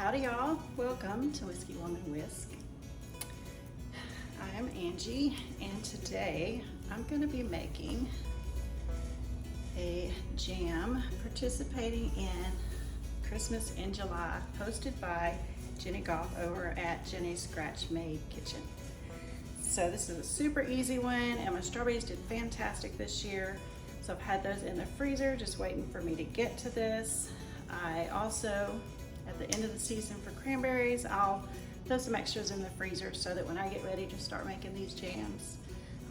Howdy y'all, welcome to Whiskey Woman Whisk. I am Angie and today I'm going to be making a jam participating in Christmas in July, posted by Jeni over at Jeni's Scratch Made Kitchen. So this is a super easy one and my strawberries did fantastic this year. So I've had those in the freezer just waiting for me to get to this. I also, at the end of the season for cranberries, I'll throw some extras in the freezer so that when I get ready to start making these jams,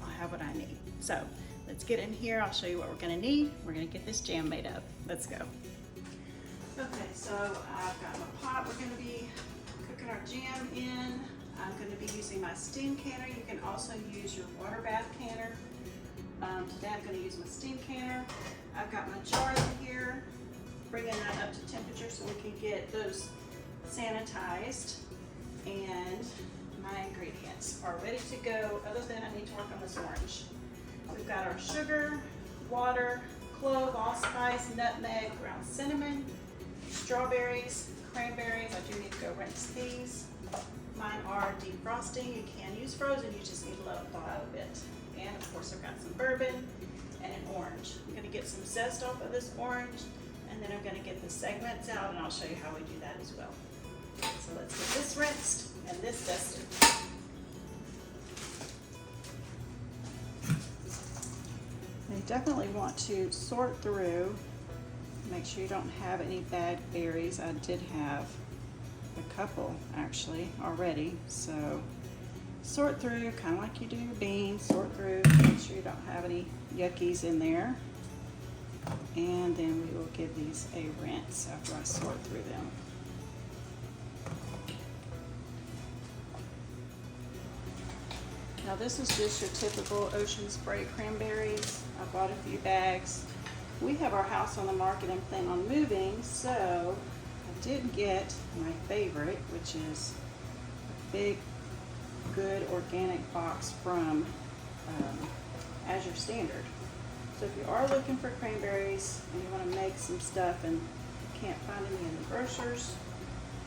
I'll have what I need. So let's get in here. I'll show you what we're gonna need. We're gonna get this jam made up. Let's go. Okay, so I've got my pot. We're gonna be cooking our jam in. I'm gonna be using my steam canner. You can also use your water bath canner. Today I'm gonna use my steam canner. I've got my jars in here, bringing that up to temperature so we can get those sanitized. And my ingredients are ready to go, other than I need to work on this orange. We've got our sugar, water, clove, allspice, nutmeg, ground cinnamon, strawberries, cranberries. I do need to go rinse these. Mine are defrosting. You can use frozen, you just need to let them thaw out a bit. And of course I've got some bourbon and an orange. I'm gonna get some zest off of this orange, and then I'm gonna get the segments out and I'll show you how we do that as well. So let's get this rinsed and this zested. You definitely want to sort through, make sure you don't have any bad berries. I did have a couple actually already, so sort through kind of like you do your beans. Sort through, make sure you don't have any yuckies in there, and then we will give these a rinse after I sort through them. Now this is just your typical ocean spray cranberries. I bought a few bags. We have our house on the market and plan on moving, so I did get my favorite, which is a big, good organic box from Azure Standard. So if you are looking for cranberries and you want to make some stuff and you can't find any in the grocers,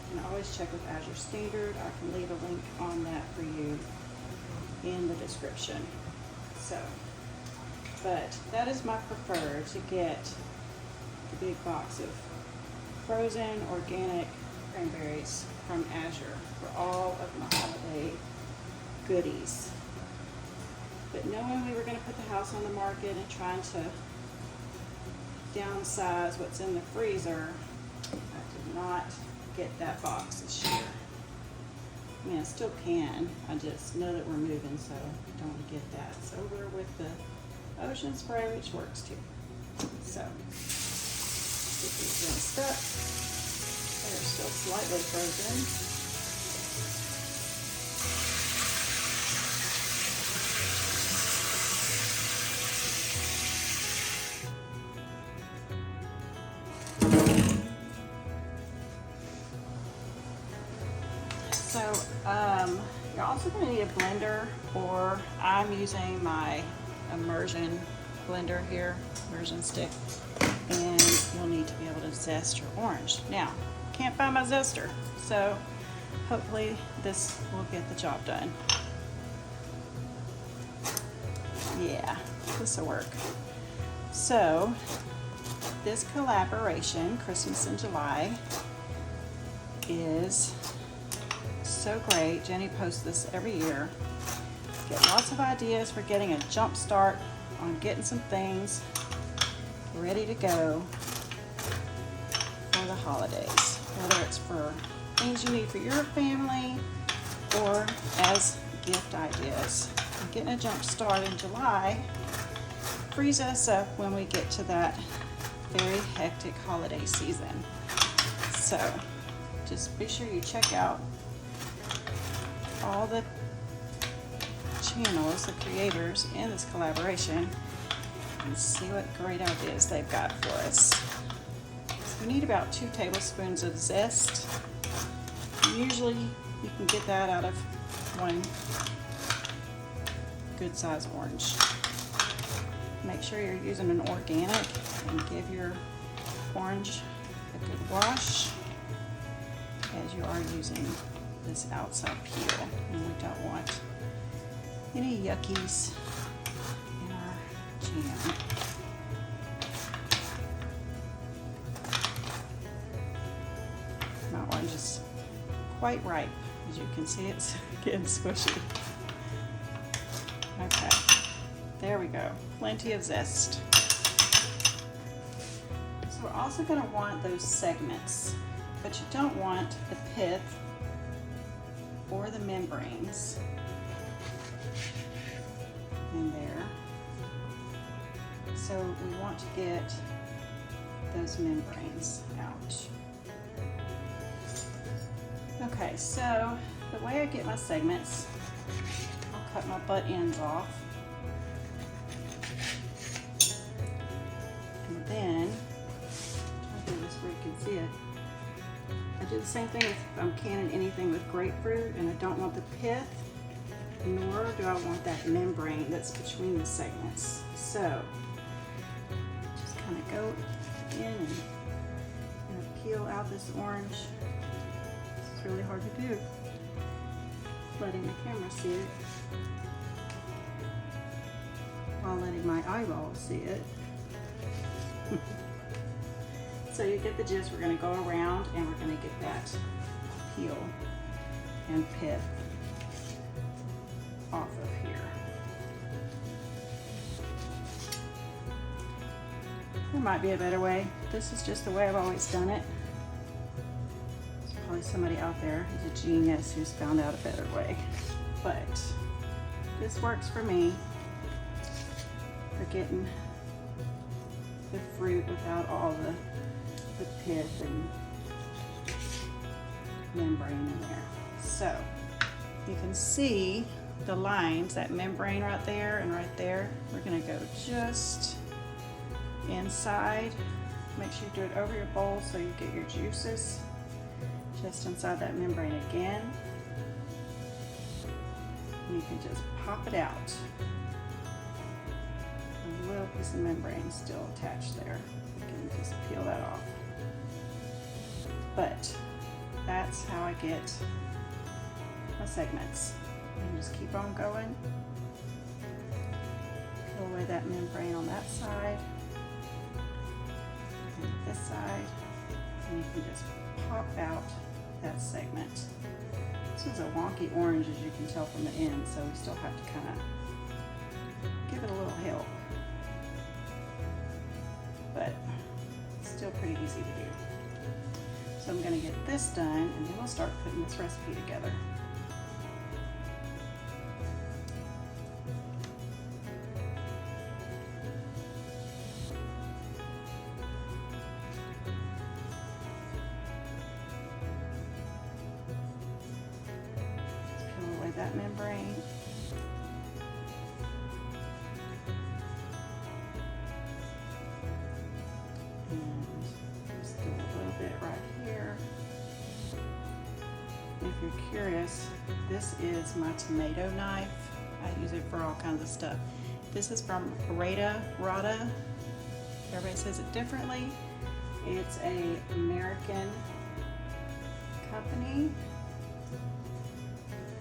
you can always check with Azure Standard. I can leave a link on that for you in the description. So, but that is my preferred, to get the big box of frozen organic cranberries from Azure for all of my holiday goodies. But knowing we were going to put the house on the market and trying to downsize what's in the freezer, I did not get that box this year. I mean, I still can. I just know that we're moving, so I don't want to get that. So we're with the ocean spray, which works too. So get these rinsed up. They're still slightly frozen. So you're also going to need a blender, or I'm using my immersion blender here, immersion stick, and you'll need to be able to zest your orange. Now, can't find my zester, so hopefully this will get the job done. Yeah, this will work. So this collaboration, Christmas in July, is so great. Jeni posts this every year. Get lots of ideas for getting a jump start on getting some things ready to go for the holidays, whether it's for things you need for your family or as gift ideas. And getting a jump start in July frees us up when we get to that very hectic holiday season. So just be sure you check out all the channels, the creators in this collaboration, and see what great ideas they've got for us. So we need about 2 tablespoons of zest. Usually you can get that out of one good size orange. Make sure you're using an organic and give your orange a good wash. as you are using this outside peel, and we don't want any yuckies in our jam. My orange is quite ripe. As you can see, it's getting squishy. Okay, there we go. Plenty of zest. So we're also going to want those segments, but you don't want the pith or the membranes in there. So we want to get those membranes out. Okay, so the way I get my segments, I'll cut my butt ends off. And then, I'll do this where you can see it. I do the same thing if I'm canning anything with grapefruit, and I don't want the pith, nor do I want that membrane that's between the segments. So, just kind of go in and peel out this orange. It's really hard to do, letting the camera see it while letting my eyeballs see it. So you get the gist. We're going to go around and we're going to get that peel and pith off of here. There might be a better way. This is just the way I've always done it. There's probably somebody out there who's a genius who's found out a better way. But this works for me for getting the fruit without all the pith and membrane in there. So you can see the lines, that membrane right there and right there. We're going to go just inside. Make sure you do it over your bowl so you get your juices just inside that membrane again. And you can just pop it out. A little piece of membrane still attached there. You can just peel that off. But that's how I get my segments. And just keep on going. Peel away that membrane on that side and this side, and you can just pop out that segment. This is a wonky orange, as you can tell from the end, so we still have to kind of give it a little help. But it's still pretty easy to do. So I'm going to get this done, and then we'll start putting this recipe together. Just peel away that membrane. If you're curious, this is my tomato knife. I use it for all kinds of stuff. This is from Rada. Everybody says it differently. It's an American company,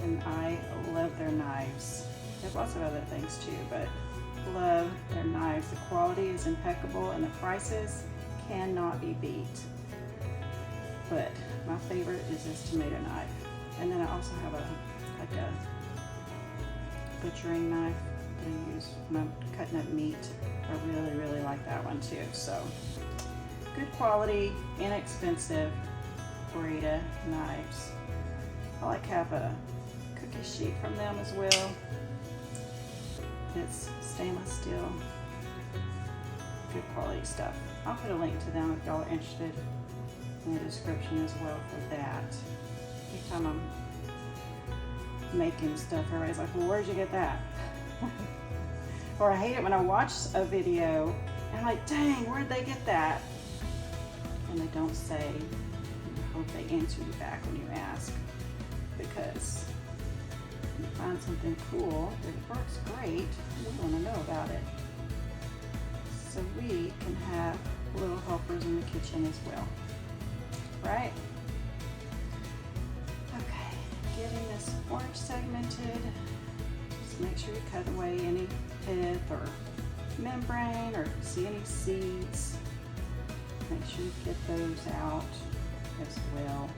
and I love their knives. They have lots of other things too, but love their knives. The quality is impeccable, and the prices cannot be beat. But my favorite is this tomato knife. And then I also have a butchering knife that I use when I'm cutting up meat. I really like that one too. So good quality, inexpensive Rada knives. I like to have a cookie sheet from them as well. It's stainless steel. Good quality stuff. I'll put a link to them if y'all are interested in the description as well for that. Every time I'm making stuff, everybody's like, well, where'd you get that? Or I hate it when I watch a video and I'm like, dang, where'd they get that? And they don't say. I hope they answer you back when you ask, because when you find something cool that works great, we want to know about it, so we can have little helpers in the kitchen as well. Right? getting this orange segmented, just make sure you cut away any pith or membrane, or see any seeds. Make sure you get those out as well.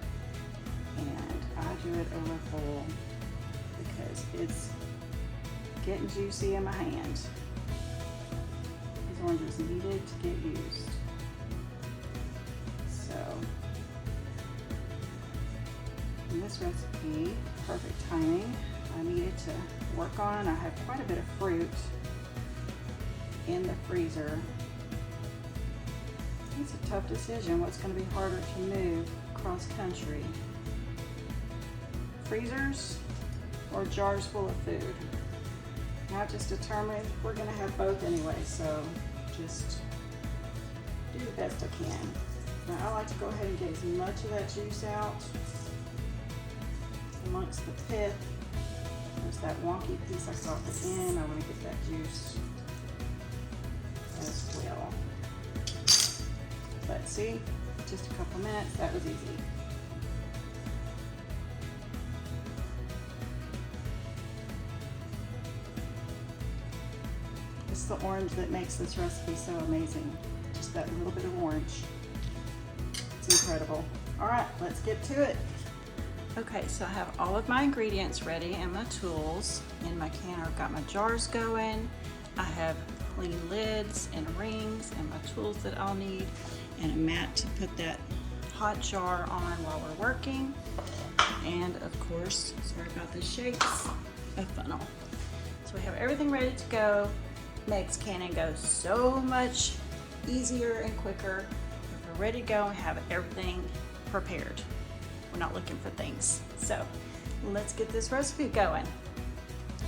And I do it over whole because it's getting juicy in my hand. These oranges needed to get used. So, in this recipe, perfect timing. I needed to work on. I have quite a bit of fruit in the freezer. It's a tough decision what's going to be harder to move cross country. Freezers or jars full of food. Now I've just determined we're going to have both anyway, so just do the best I can. Now I like to go ahead and get as much of that juice out amongst the pith. There's that wonky piece I saw at the end. I want to get that juice as well. But see, just a couple minutes, that was easy. It's the orange that makes this recipe so amazing. Just that little bit of orange. It's incredible. All right, let's get to it. Okay, so I have all of my ingredients ready and my tools in my can. I've got my jars going. I have clean lids and rings and my tools that I'll need, and a mat to put that hot jar on while we're working. And of course, sorry about the shakes, a funnel. So we have everything ready to go. Makes canning go so much easier and quicker. If we're ready to go and have everything prepared. We're not looking for things. So let's get this recipe going.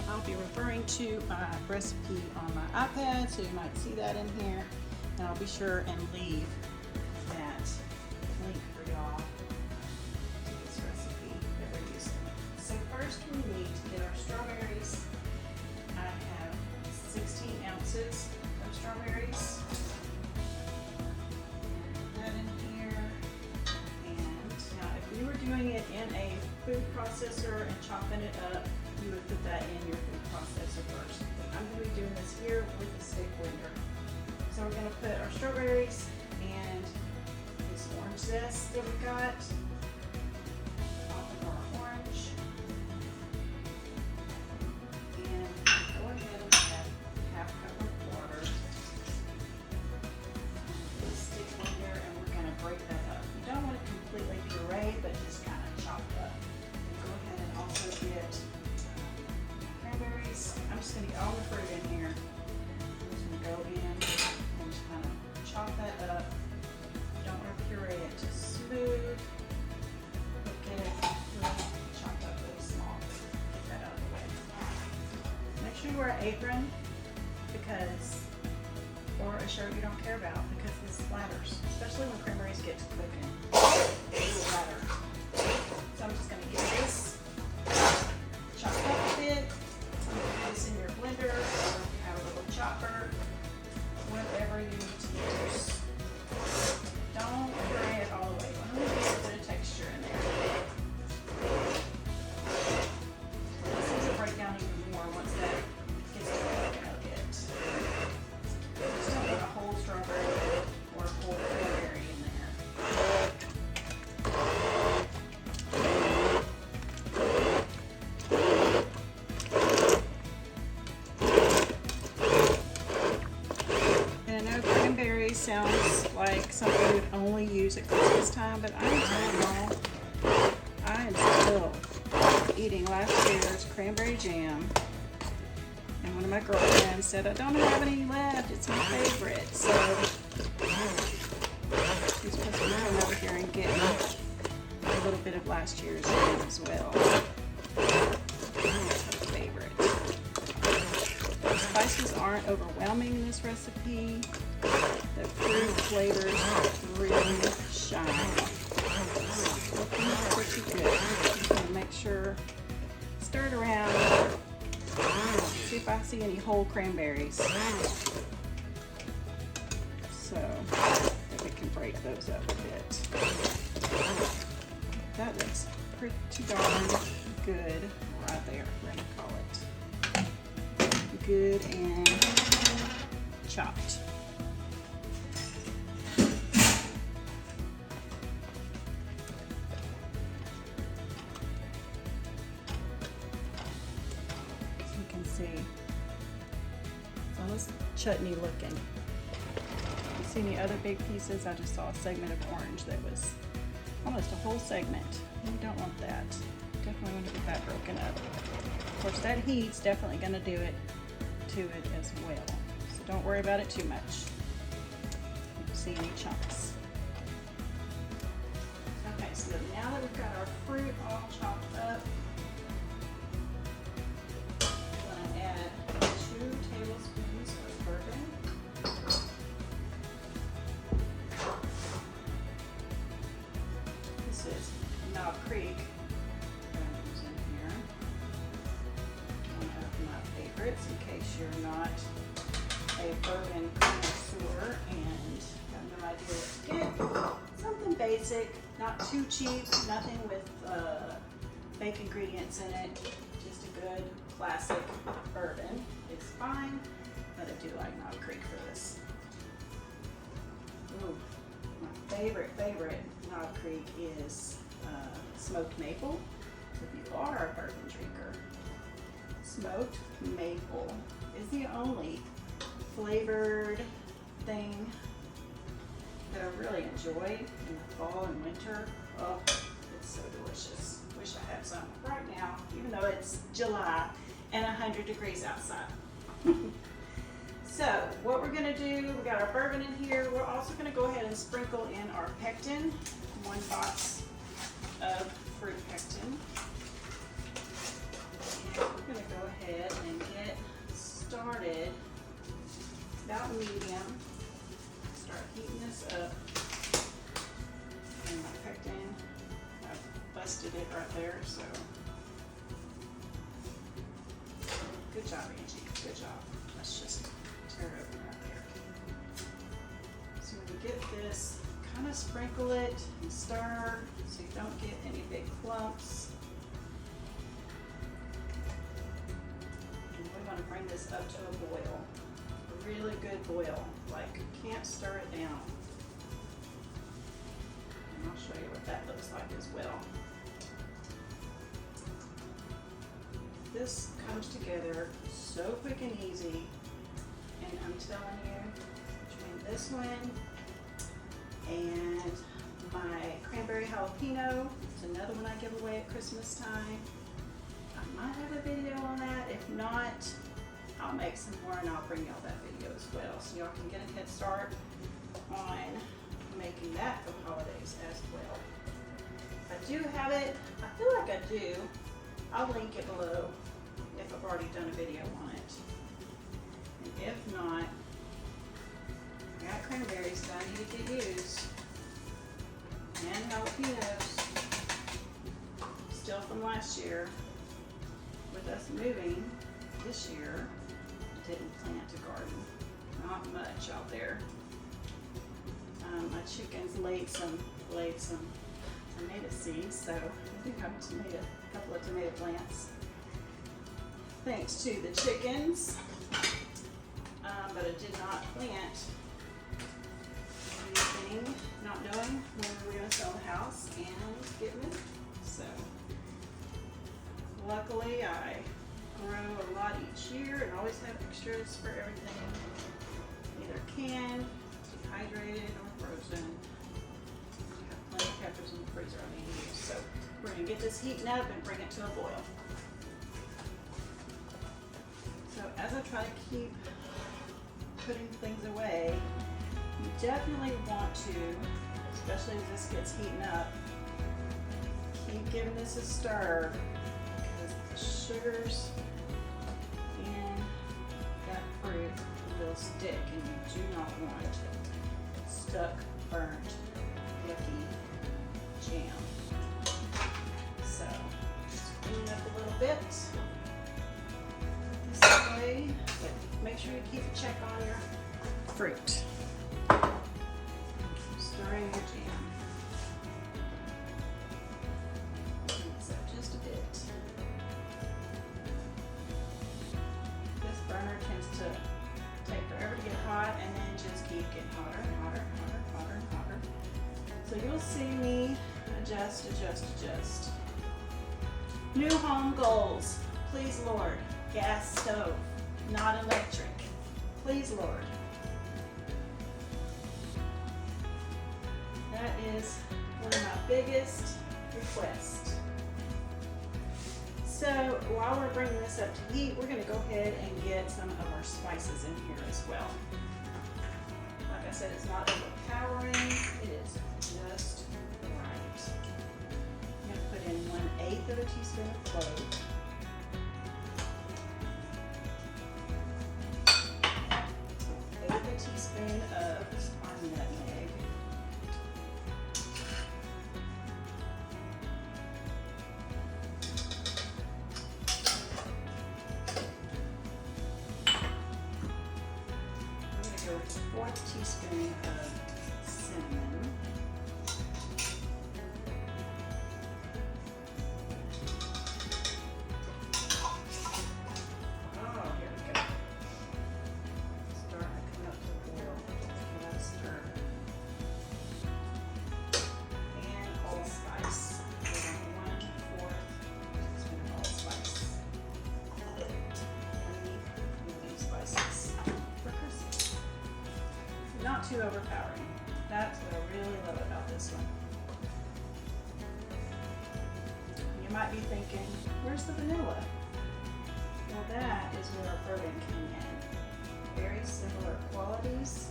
I'll be referring to my recipe on my iPad, so you might see that in here. And I'll be sure and leave that link for y'all to this recipe that we're using. So first we need to get our strawberries. I have 16 ounces of strawberries. Put that in here. And now if you were doing it in a food processor and chopping it up, you would put that in your food processor first. But I'm going to be doing this here with the stick blender. So we're going to put our strawberries and this orange zest that we got off of our orange. And go ahead and add half a cup of water. The stick blender, and we're going to break that up. You don't want it completely puree, but just kind of chopped up. And go ahead and also get cranberries. I'm just going to get all the fruit in here. I'm just going to go in and just kind of chop that up. You don't want to puree it, just smooth. But get it really chopped up really small. Get that out of the way. Make sure you wear an apron or a shirt you don't care about, because this splatters, especially when cranberries get to cooking. It will splatter. So I'm just going to get this chopped up a bit. You can put this in your blender, or if you have a little chopper, whatever you need to use. Don't puree it all the way. You want to get a bit of texture in there. This will break down even more once that gets to cooking a bit. Just don't put a whole strawberry or a whole cranberry in there. Sounds like something we'd only use at Christmas time, but I'm telling y'all, I am still eating last year's cranberry jam, and one of my girlfriends said I don't have any left, it's my favorite, so she's supposed to come over here and get a little bit of last year's jam as well. That's her favorite. The spices aren't overwhelming in this recipe. The fruit flavors really shine. Looking pretty good. Just going to make sure, stir it around, see if I see any whole cranberries. So that we can break those up a bit. That looks pretty darn good right there. We're gonna call it good and chopped. See, it's almost chutney looking. You see any other big pieces? I just saw a segment of orange that was almost a whole segment. You don't want that. Definitely want to get that broken up. Of course, that heat's definitely going to do it to it as well. So don't worry about it too much. You don't see any chunks. Okay, so now that we've got our fruit all chopped up, tablespoons of bourbon. This is Knob Creek that I'm using here. One of my favorites in case you're not a bourbon connoisseur and have no idea what to get. Something basic, not too cheap, nothing with fake ingredients in it. Just a good classic bourbon is fine, but I do like Knob Creek for this. Ooh, my favorite Knob Creek is smoked maple. So if you are a bourbon drinker, smoked maple is the only flavored thing that I really enjoy in the fall and winter. Oh, it's so delicious. Wish I had some right now, even though it's July and 100 degrees outside. So what we're gonna do, we got our bourbon in here. We're also gonna go ahead and sprinkle in our pectin, 1 box of fruit pectin. And we're gonna go ahead and get started about medium. Start heating this up. And my pectin, I've busted it right there, so. Good job, Angie, good job. Let's just tear it open right there. So when you get this, kind of sprinkle it and stir so you don't get any big clumps. And we want to bring this up to a boil, a really good boil, like you can't stir it down. And I'll show you what that looks like as well. This comes together so quick and easy, and I'm telling you, between this one and my cranberry jalapeno, it's another one I give away at Christmas time. I might have a video on that. If not, I'll make some more and I'll bring y'all that video as well, so y'all can get a head start on making that for the holidays as well. I do have it, I feel like I do. I'll link it below if I've already done a video on it. And if not, I got cranberries that I need to get used. And jalapenos. Still from last year. With us moving this year, I didn't plant a garden. Not much out there. My chickens laid some tomato seeds, so I do have a couple of tomato plants. Thanks to the chickens, but I did not plant anything, not knowing when we were going to sell the house and get moved. So luckily I grow a lot each year and always have extras for everything, either canned, dehydrated, or frozen. I have plenty of peppers in the freezer I need to use. So we're going to get this heating up and bring it to a boil. So as I try to keep putting things away, you definitely want to, especially as this gets heating up, keep giving this a stir because the sugars in that fruit will stick and you do not want stuck, burnt, yucky jam. So just clean it up a little bit. This way, but make sure you keep a check on your fruit. Stirring your jam. Mix up just a bit. You'll see me adjust. New home goals. Please, Lord. Gas stove, not electric. Please, Lord. That is one of my biggest requests. So while we're bringing this up to heat, we're going to go ahead and get some of our spices in here as well. Like I said, it's not overpowering. It is just right. I'm going to put in 1/8 of a teaspoon of clove. 1/8 of a teaspoon of our nutmeg. I'm going to go with 1/4 teaspoon of cinnamon. Not too overpowering. That's what I really love about this one. You might be thinking, where's the vanilla? Well, that is where our bourbon came in. Very similar qualities.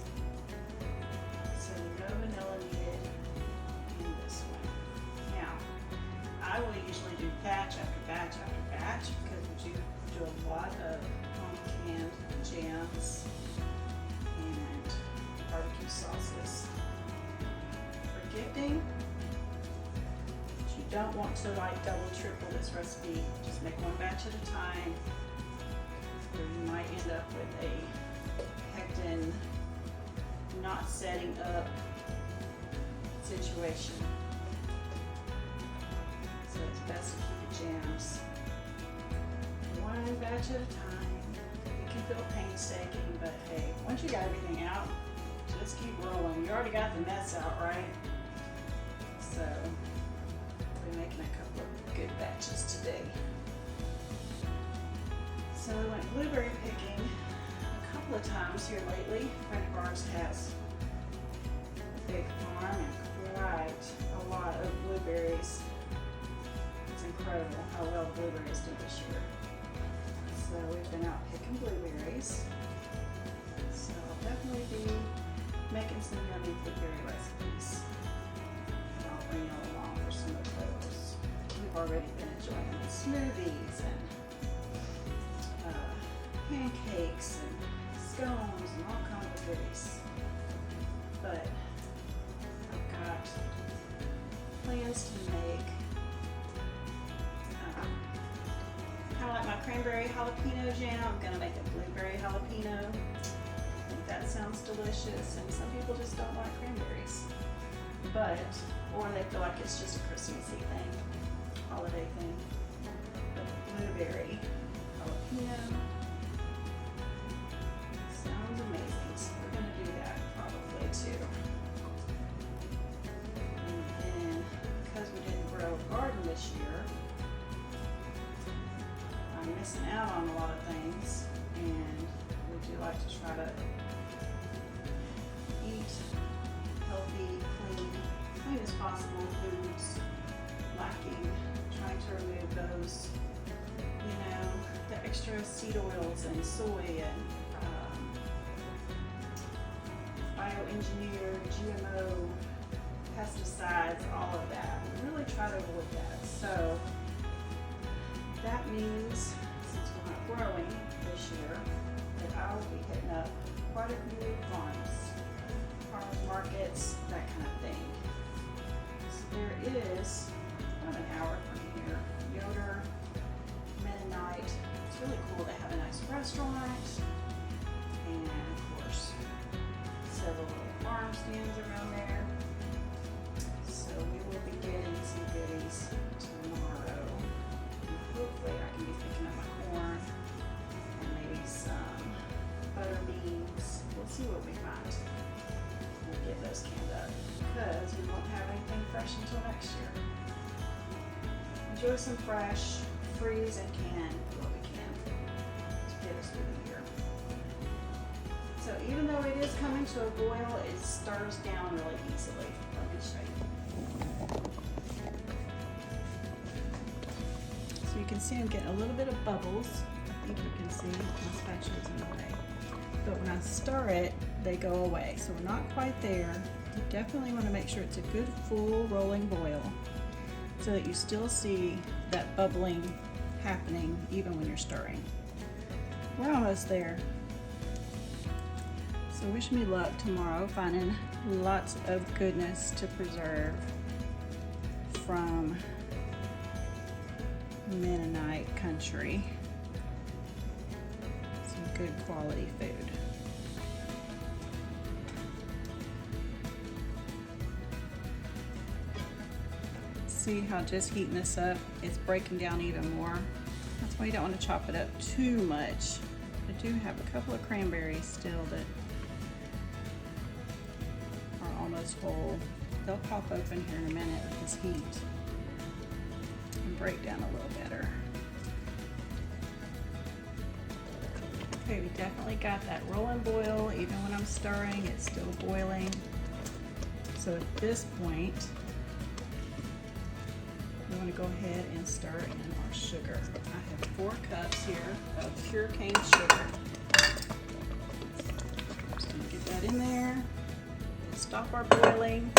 So no vanilla needed in this one. Now, I will usually do batch after batch after batch because we do a lot of home canned jams and barbecue sauces. For gifting, you don't want to like double, triple this recipe. Just make one batch at a time, or you might end up with a hectic, not setting up situation. So it's best to keep your jams one batch at a time. It can feel painstaking, but hey, once you got everything out, just keep rolling. You already got the mess out, right? So we're making a couple of good batches today. So we went blueberry picking a couple of times here lately. A friend of ours has a big farm and quite a lot of blueberries. It's incredible how well blueberries do this year. So we've been out picking blueberries. So I'll definitely be making some yummy blueberry recipes. I'll bring you all along for some of those. We've already been enjoying the smoothies and pancakes and scones and all kinds of goodies. But I've got plans to make kind of like my cranberry jalapeno jam. I'm going to make a blueberry jalapeno. I think that sounds delicious, and some people just don't like cranberries. But, or they feel like it's just a Christmassy thing, holiday thing. But blueberry jalapeno sounds amazing, so we're going to do that probably too. And then, because we didn't grow a garden this year, I'm missing out on a lot of things, and we do like to try to eat healthy, clean as possible foods, lacking, trying to remove those, the extra seed oils and soy and bioengineered, GMO, pesticides, all of that. We really try to avoid that. So that means, since we're not growing this year, that I will be hitting up quite a few farmers markets, that kind of thing. So there is about an hour from here, Yoder, Mennonite. It's really cool. They have a nice restaurant, and of course, several little farm stands around there. So we will be getting some goodies tomorrow. And hopefully I can be picking up my corn and maybe some butter beans. We'll see what we find. we'll get those canned up because we won't have anything fresh until next year. Enjoy some fresh, freeze and can what we can to get us through the year. So even though it is coming to a boil, it stars down really easily. Let me show you. So you can see I'm getting a little bit of bubbles. I think you can see my spatula's in the way. But when I stir it, they go away. So we're not quite there. You definitely want to make sure it's a good full rolling boil so that you still see that bubbling happening even when you're stirring. We're almost there. So wish me luck tomorrow finding lots of goodness to preserve from Mennonite country. Some good quality food. See how just heating this up, it's breaking down even more. That's why you don't want to chop it up too much. I do have a couple of cranberries still that are almost whole. They'll pop open here in a minute with this heat and break down a little better. Okay, we definitely got that rolling boil. Even when I'm stirring, it's still boiling. So at this point, we want to go ahead and stir in our sugar. I have 4 cups here of pure cane sugar. Just going to get that in there. Stop our boiling.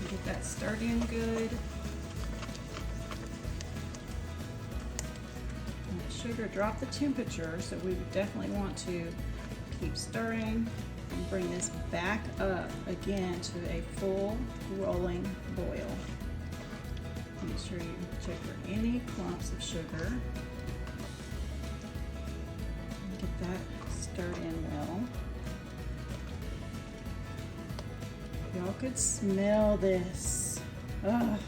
Get that stirred in good. And the sugar dropped the temperature, so we would definitely want to keep stirring and bring this back up again to a full rolling boil. Make sure you check for any clumps of sugar. And get that stirred in well. Y'all could smell this. Ugh.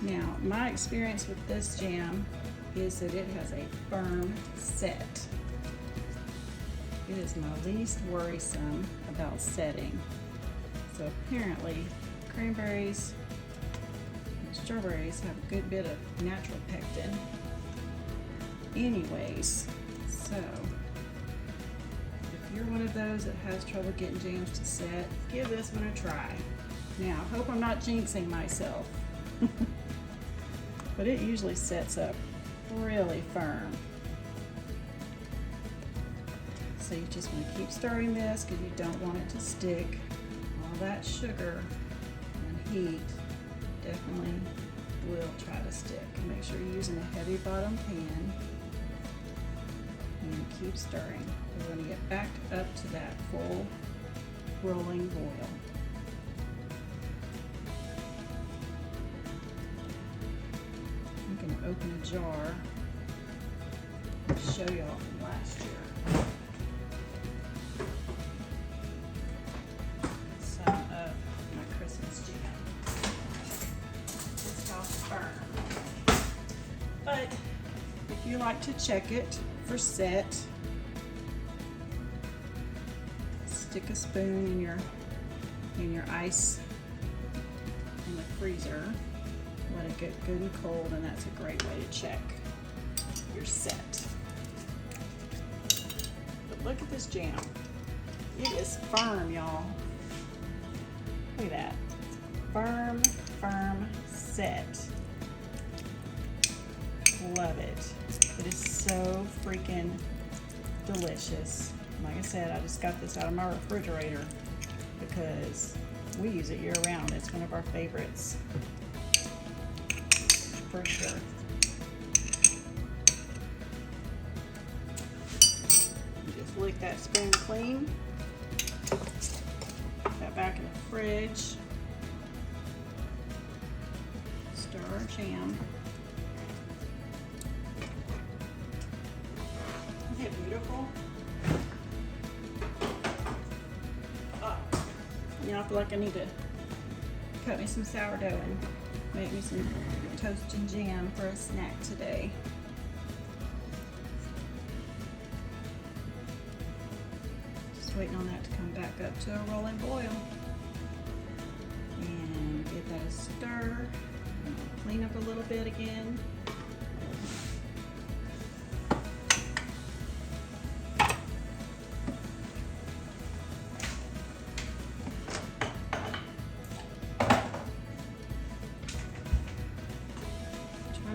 Now, my experience with this jam is that it has a firm set. It is my least worrisome about setting. So apparently, cranberries and strawberries have a good bit of natural pectin anyways. So if you're one of those that has trouble getting jams to set, give this one a try. Now, I hope I'm not jinxing myself, but it usually sets up really firm. So you just want to keep stirring this because you don't want it to stick. All that sugar heat definitely will try to stick. Make sure you're using a heavy bottom pan and keep stirring. We're going to get back up to that full rolling boil. I'm going to open a jar to show y'all from last year. But if you like to check it for set, stick a spoon in your ice in the freezer. Let it get good and cold, and that's a great way to check your set. But look at this jam. It is firm, y'all. Look at that. Firm, firm set. Love it. It is so freaking delicious. Like I said, I just got this out of my refrigerator because we use it year round. It's one of our favorites for sure. You just lick that spoon clean. Put that back in the fridge. Stir our jam. Isn't it beautiful? Oh, you know, I feel like I need to cut me some sourdough and make me some toast and jam for a snack today. waiting on that to come back up to a rolling boil. And give that a stir. And I'll clean up a little bit again.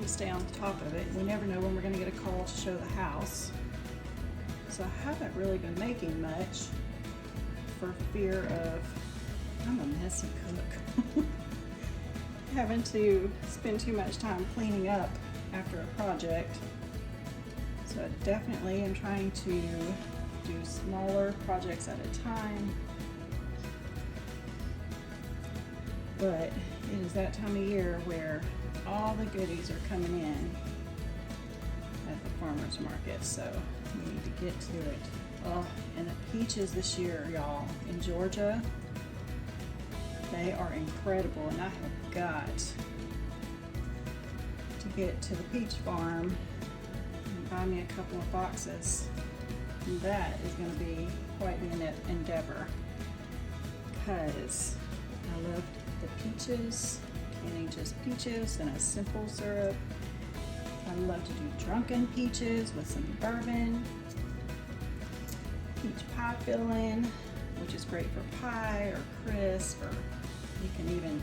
Stay on top of it. We never know when we're going to get a call to show the house. So I haven't really been making much for fear of, I'm a messy cook. Having to spend too much time cleaning up after a project. So I definitely am trying to do smaller projects at a time. But it is that time of year where all the goodies are coming in at the farmer's market, so we need to get to it. Oh, and the peaches this year, y'all, in Georgia, they are incredible, and I have got to get to the peach farm and buy me a couple of boxes. And that is going to be quite the endeavor, because I love the peaches. Canning just peaches and a simple syrup. I love to do drunken peaches with some bourbon. Peach pie filling, which is great for pie or crisp, or you can even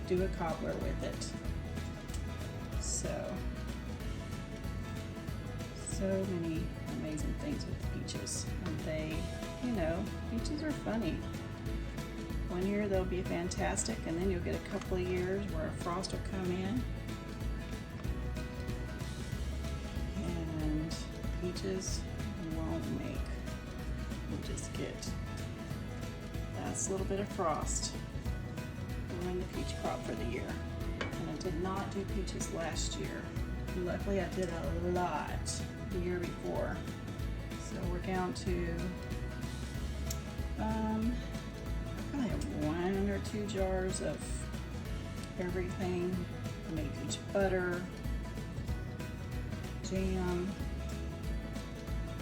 do a cobbler with it. So many amazing things with the peaches. And they, you know, peaches are funny. One year they'll be fantastic, and then you'll get a couple of years where a frost will come in and peaches won't make. We'll just get that's a little bit of frost. Ruin the peach crop for the year. And I did not do peaches last year. Luckily I did a lot the year before. So we're down to I have 1 or 2 jars of everything. I made peach butter, jam,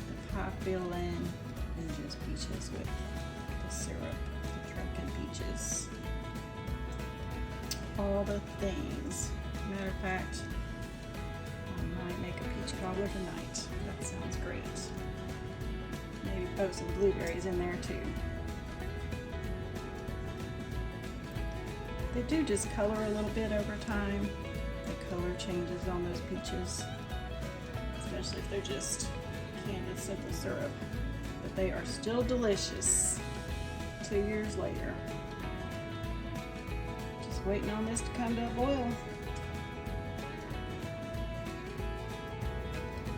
the pie filling, and just peaches with the syrup, the drunken peaches. All the things. Matter of fact, I might make a peach cobbler tonight. That sounds great. Maybe put some blueberries in there too. They do just color a little bit over time. The color changes on those peaches, especially if they're just candied simple syrup. But they are still delicious 2 years later. Just waiting on this to come to a boil.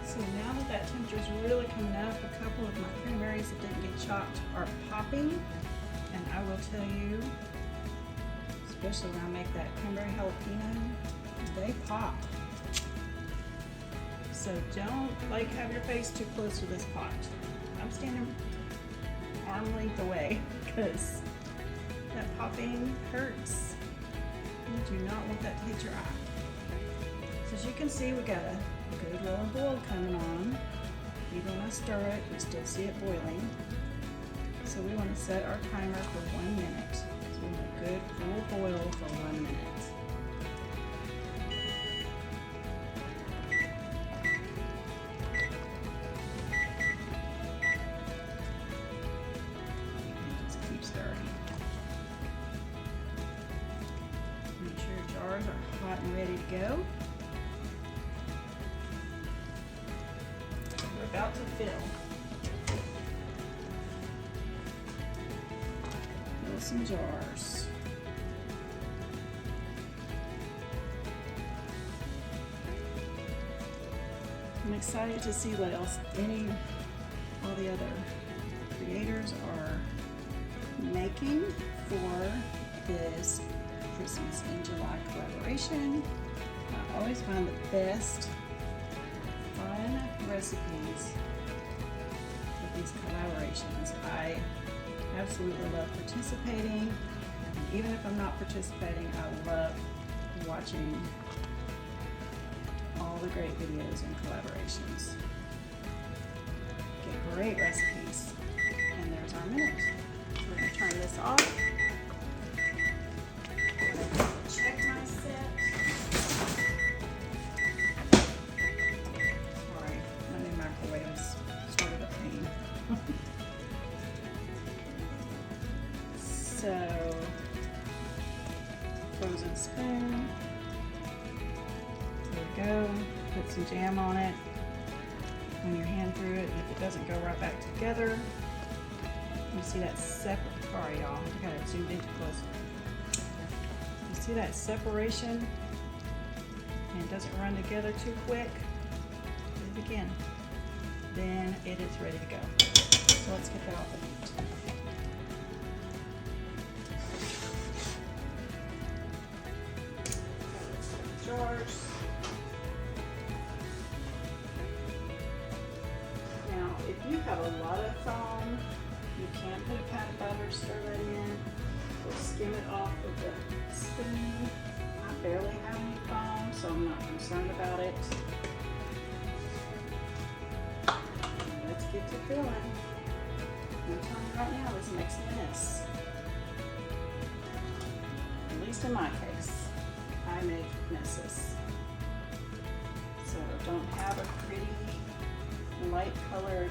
So now that temperature's really coming up, a couple of my cranberries that didn't get chopped are popping. And I will tell you, especially when I make that cranberry jalapeno, they pop. So don't have your face too close to this pot. I'm standing arm length away because that popping hurts. You do not want that to hit your eye. So as you can see, we got a good rolling boil coming on. Even when I stir it, we still see it boiling. So we want to set our timer for 1 minute. A good full boil for 1 minute. And just keep stirring. Make sure your jars are hot and ready to go. We're about to fill. Fill some jars. I'm excited to see what else all the other creators are making for this Christmas in July collaboration. I always find the best fun recipes with these collaborations. I absolutely love participating. Even if I'm not participating, I love watching all the great videos and collaborations. Get great recipes. And there's our a minute. So we're going to turn this off. Check my set. Sorry, my new microwave is sort of a pain. So, frozen spoon. There we go. Put some jam on it. Run your hand through it, and if it doesn't go right back together, you see that separate. Sorry, y'all. I got it zoomed in too close. You see that separation, and it doesn't run together too quick. Do it again. Then it is ready to go. So let's get that off the heat. Jars. Now, if you have a lot of foam, you can put a pat of butter, stir that in, or skim it off with the spoon. I barely have any foam, so I'm not concerned about it. Let's get to filling. I'm telling you right now, this makes a mess. At least in my case. I make messes. So don't have a pretty light colored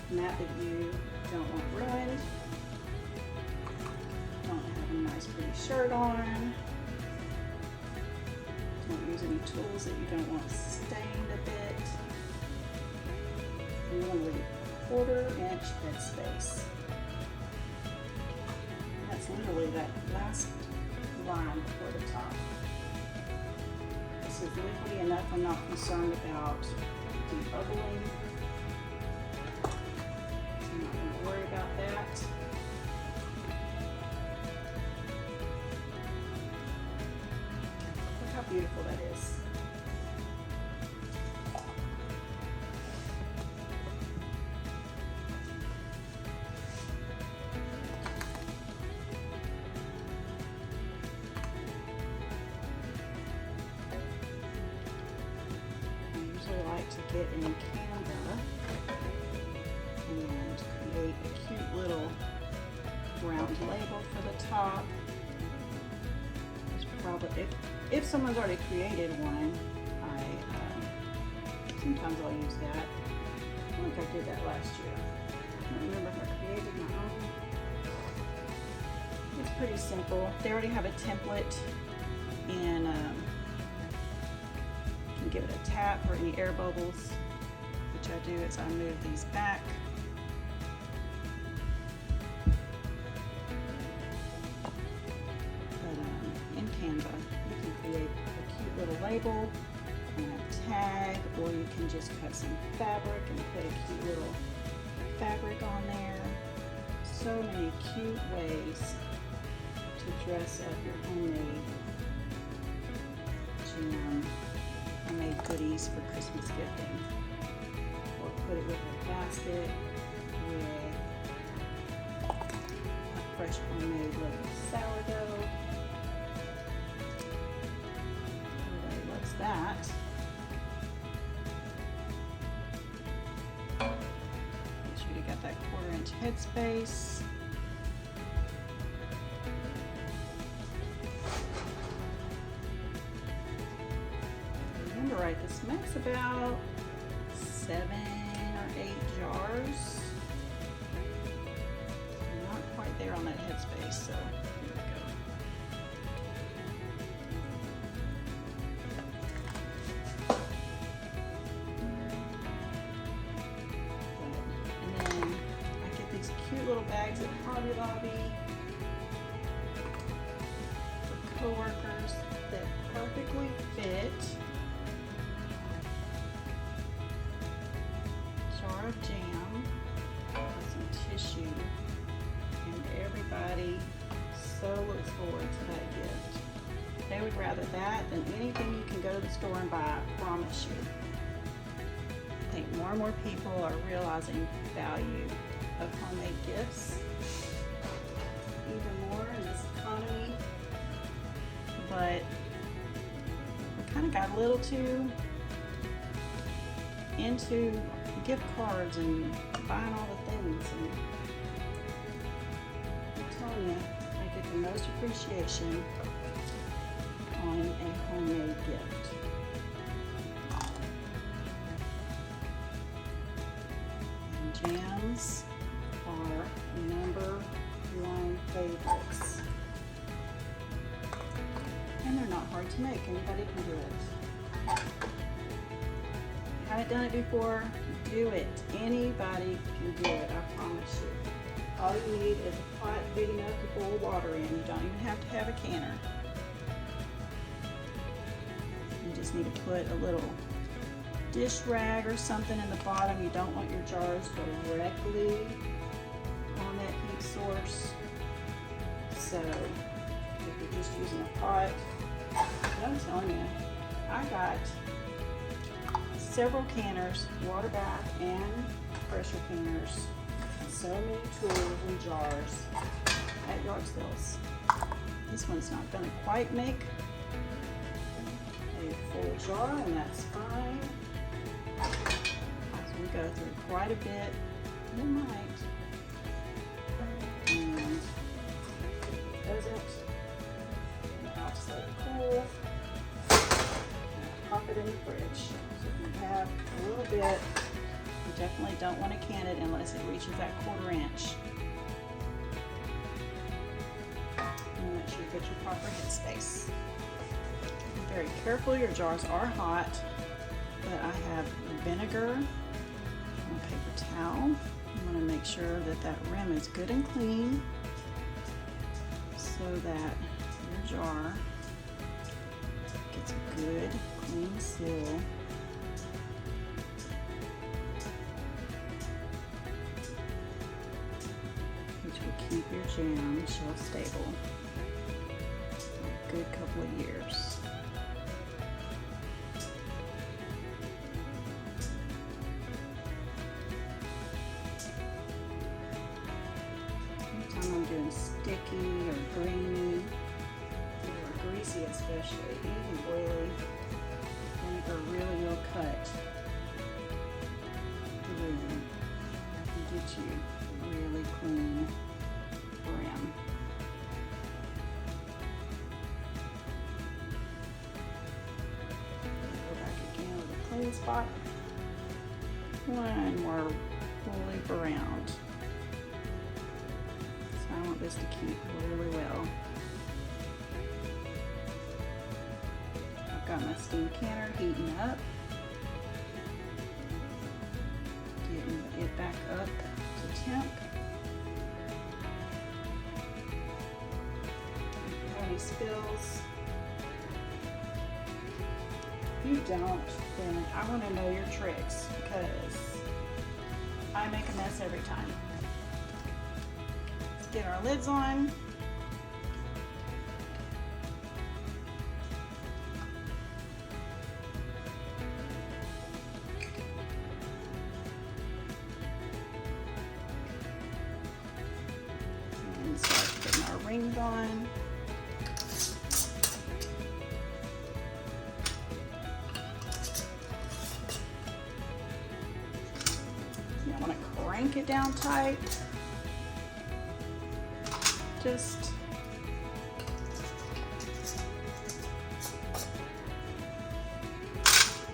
mat that you don't want ruined. Don't have a nice pretty shirt on. Don't use any tools that you don't want stained a bit. You want to leave 1/4 inch headspace. That's literally that last line before the top. This is liquidy enough. I'm not concerned about debubbling. I'm not going to worry about that. Look how beautiful that is. To get in Canva and create a cute little round label for the top. There's probably, if someone's already created one, sometimes I'll use that. I think I did that last year. I don't remember if I created my own. It's pretty simple. They already have a template, and give it a tap for any air bubbles, which I do as I move these back. But in Canva, you can create a cute little label and a tag, or you can just cut some fabric and put a cute little fabric on there. So many cute ways to dress up your homemade jam. I made goodies for Christmas gifting, or put it with a basket with a fresh homemade little sourdough. Everybody loves that. Make sure you got that 1/4 inch headspace. Right, this makes about 7 or 8 jars. I'm not quite there on that headspace, so here we go. And then I get these cute little bags at Hobby Lobby for coworkers that perfectly fit. Of jam with some tissue, and everybody so looks forward to that gift. They would rather that than anything you can go to the store and buy, I promise you. I think more and more people are realizing the value of homemade gifts, even more in this economy, but we kind of got a little too into gift cards and buying all the things, and telling you, I get the most appreciation on a homemade gift. And jams are #1 favorites. And they're not hard to make. Anybody can do it. If you haven't done it before, do it. Anybody can do it, I promise you. All you need is a pot big enough to boil water in. You don't even have to have a canner. You just need to put a little dish rag or something in the bottom. You don't want your jars directly on that heat source. So if you're just using a pot, I'm telling you, I got several canners, water bath and pressure canners, so many tools and jars at yard sales. This one's not going to quite make a full jar, and that's fine. As we go through quite a bit, it might. And if it doesn't, I'll just let it cool. Pop it in the fridge. So if you have a little bit, you definitely don't want to can it unless it reaches that 1/4 inch. And make sure you get your proper headspace. Be very careful, your jars are hot, but I have vinegar on a paper towel. You want to make sure that that rim is good and clean so that your jar gets a good clean seal. Which will keep your jam shelf stable for a good couple of years. Anytime I'm doing sticky or grainy or greasy especially, even oily, vinegar really will cut through and get you really clean brim. Go back again with a clean spot. One more fully browned. So I want this to keep really well. I've got my steam canner heating up. Getting it back up to temp. If you have any spills, if you don't, then I want to know your tricks because I make a mess every time. Let's get our lids on. And start putting our rings on. You want to crank it down tight. Just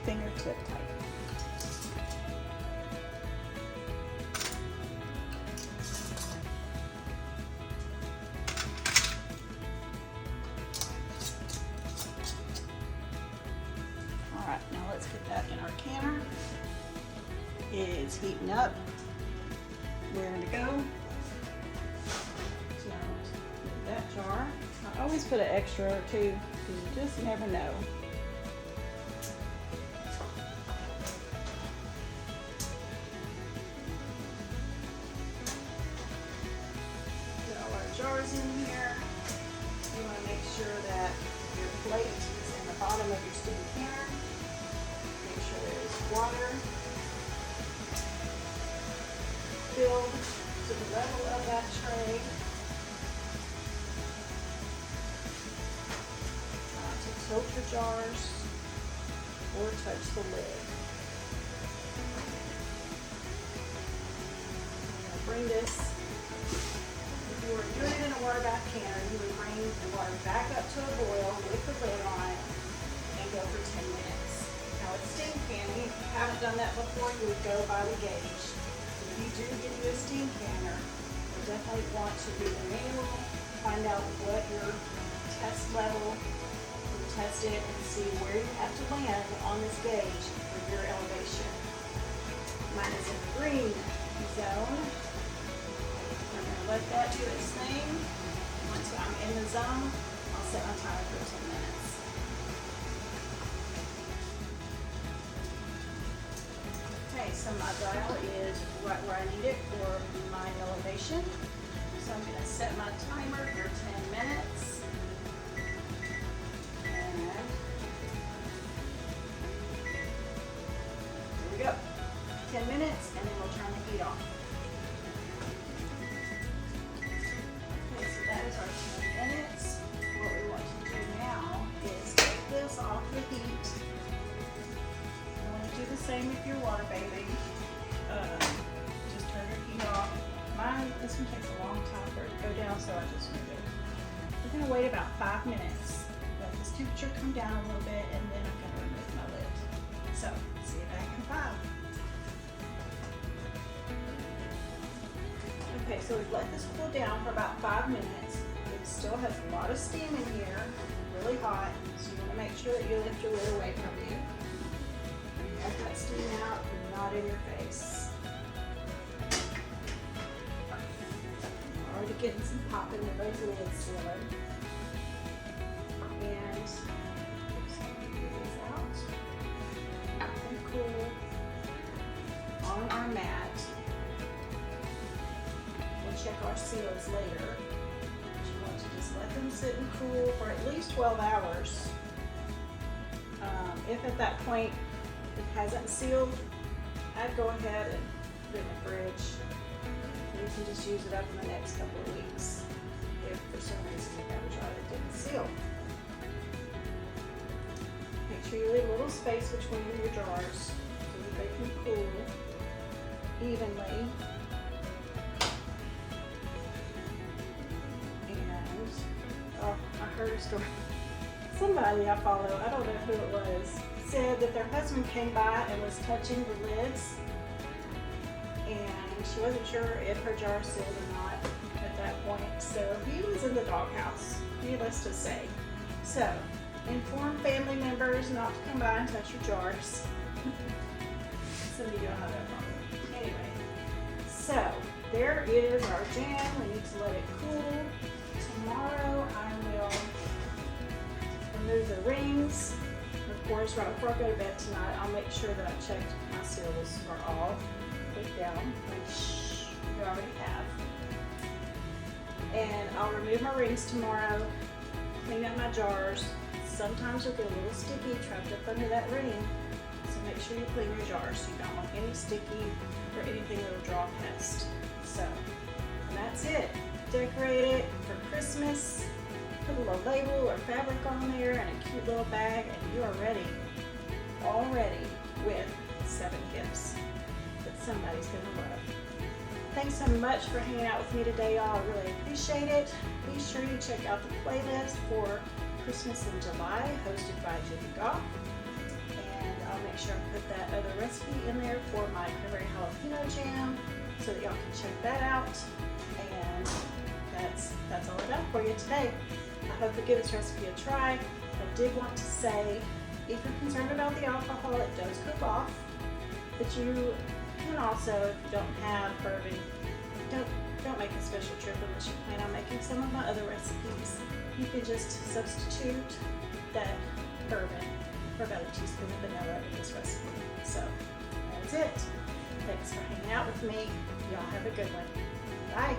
fingertip tight. All right, now let's get that in our canner. It is heating up. We're going to go. So, get that jar. I always put an extra or two because you just never know. Get all our jars in here. You want to make sure that your plate is in the bottom of your steam canner. Make sure there's water filled to the level of that tray. Not to tilt your jars or touch the lid. I'm going to bring this, if you are doing it in your water bath canner, you would bring the water back up to a boil with the lid on and go for 10 minutes. Now with steam canning, if you haven't done that before, you would go by the gauge. If you do get you a steam canner, you definitely want to do the manual, find out what your test level, test it and see where you have to land on this gauge for your elevation. Mine is in the green zone. I'm going to let that do its thing. Once I'm in the zone, I'll set my timer for 10 minutes. Okay, so my dial is right where I need it for my elevation. So I'm going to set my timer for 10 minutes. And here we go. 10 minutes, and then we'll turn the heat off. Okay, so that is our 10 minutes. What we want to do now is take this off the heat. You want to do the same if you're water bathing. Just turn your heat off. This one takes a long time for it to go down, so I just move it. We're going to wait about 5 minutes. Let this temperature come down a little bit, and then I'm going to remove my lid. So, see you back in 5. Okay, so we've let this cool down for about 5 minutes. It still has a lot of steam in here, really hot, so you want to make sure that you lift your lid away from you. Let that steam out, not in your face. Already getting some popping with those lids sealing. And oops, get these out. And cool on our mat. Check our seals later. But you want to just let them sit and cool for at least 12 hours. If at that point it hasn't sealed, I'd go ahead and put it in the fridge. You can just use it up in the next couple of weeks if for some reason you have a jar that didn't seal. Make sure you leave a little space between your jars so that they can cool evenly. Oh, I heard a story. Somebody I follow, I don't know who it was, said that their husband came by and was touching the lids, and she wasn't sure if her jar sealed or not at that point. So he was in the doghouse, needless to say. So inform family members not to come by and touch your jars. Some of you don't have that problem. Anyway, so there is our jam. We need to let it cool. Tomorrow I will remove the rings. Of course, right before I go to bed tonight, I'll make sure that I checked my seals are all put down, which you already have. And I'll remove my rings tomorrow, clean up my jars. Sometimes you'll get a little sticky trapped up under that ring, so make sure you clean your jars. You don't want any sticky or anything that will draw a pest. So, and that's it. Decorate it for Christmas, put a little label or fabric on there and a cute little bag, and you are ready, all ready with 7 gifts that somebody's going to love. Thanks so much for hanging out with me today, y'all. I really appreciate it. Be sure you check out the playlist for Christmas in July, hosted by Jeni. And I'll make sure I put that other recipe in there for my cranberry jalapeno jam so that y'all can check that out. And that's all I got for you today. I hope you give this recipe a try. I did want to say, if you're concerned about the alcohol, it does cook off. But you can also, if you don't have bourbon, don't make a special trip unless you plan on making some of my other recipes. You can just substitute that bourbon for about a teaspoon of vanilla in this recipe. So that's it. Thanks for hanging out with me. Y'all have a good one. Bye.